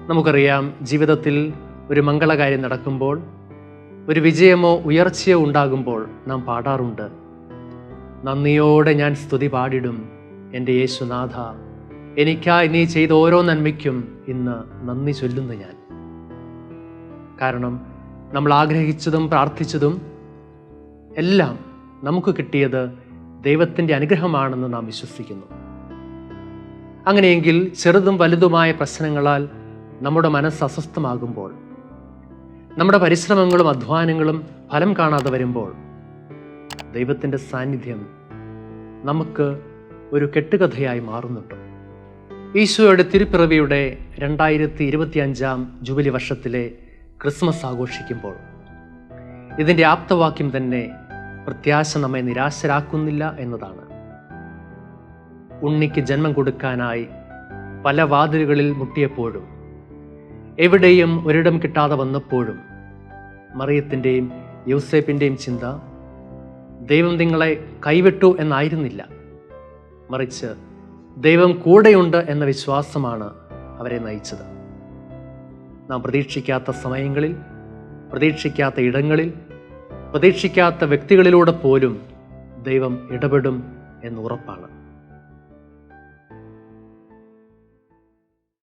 നമുക്കറിയാം, ജീവിതത്തിൽ ഒരു മംഗളകാര്യം നടക്കുമ്പോൾ, ഒരു വിജയമോ ഉയർച്ചയോ ഉണ്ടാകുമ്പോൾ നാം പാടാറുണ്ട്, നന്ദിയോടെ ഞാൻ സ്തുതി പാടിടും എൻ്റെ യേശുനാഥ, എനിക്കായി നീ ചെയ്ത ഓരോ നന്മയ്ക്കും ഇന്ന് നന്ദി ചൊല്ലുന്നു ഞാൻ. കാരണം നമ്മൾ ആഗ്രഹിച്ചതും പ്രാർത്ഥിച്ചതും എല്ലാം നമുക്ക് കിട്ടിയത് ദൈവത്തിൻ്റെ അനുഗ്രഹമാണെന്ന് നാം വിശ്വസിക്കുന്നു. അങ്ങനെയെങ്കിൽ ചെറുതും വലുതുമായ പ്രശ്നങ്ങളാൽ നമ്മുടെ മനസ്സ് അസ്വസ്ഥമാകുമ്പോൾ, നമ്മുടെ പരിശ്രമങ്ങളും അധ്വാനങ്ങളും ഫലം കാണാതെ വരുമ്പോൾ, ദൈവത്തിൻ്റെ സാന്നിധ്യം നമുക്ക് ഒരു കെട്ടുകഥയായി മാറുന്നുണ്ട്. ഈശോയുടെ തിരുപ്പിറവിയുടെ 2025 ജൂബിലി വർഷത്തിലെ ക്രിസ്മസ് ആഘോഷിക്കുമ്പോൾ ഇതിൻ്റെ ആപ്തവാക്യം തന്നെ പ്രത്യാശ നമ്മെ നിരാശരാക്കുന്നില്ല എന്നതാണ്. ഉണ്ണിക്ക് ജന്മം കൊടുക്കാനായി പല വാതിലുകളിൽ മുട്ടിയപ്പോഴും, എവിടെയും ഒരിടം കിട്ടാതെ വന്നപ്പോഴും, മറിയത്തിൻ്റെയും യൂസേപ്പിൻ്റെയും ചിന്ത ദൈവം നിങ്ങളെ കൈവിട്ടു എന്നായിരുന്നില്ല, മറിച്ച് ദൈവം കൂടെയുണ്ട് എന്ന വിശ്വാസമാണ് അവരെ നയിച്ചത്. നാം പ്രതീക്ഷിക്കാത്ത സമയങ്ങളിൽ, പ്രതീക്ഷിക്കാത്ത ഇടങ്ങളിൽ, പ്രതീക്ഷിക്കാത്ത വ്യക്തികളിലൂടെ പോലും ദൈവം ഇടപെടും എന്ന് ഉറപ്പാണ്.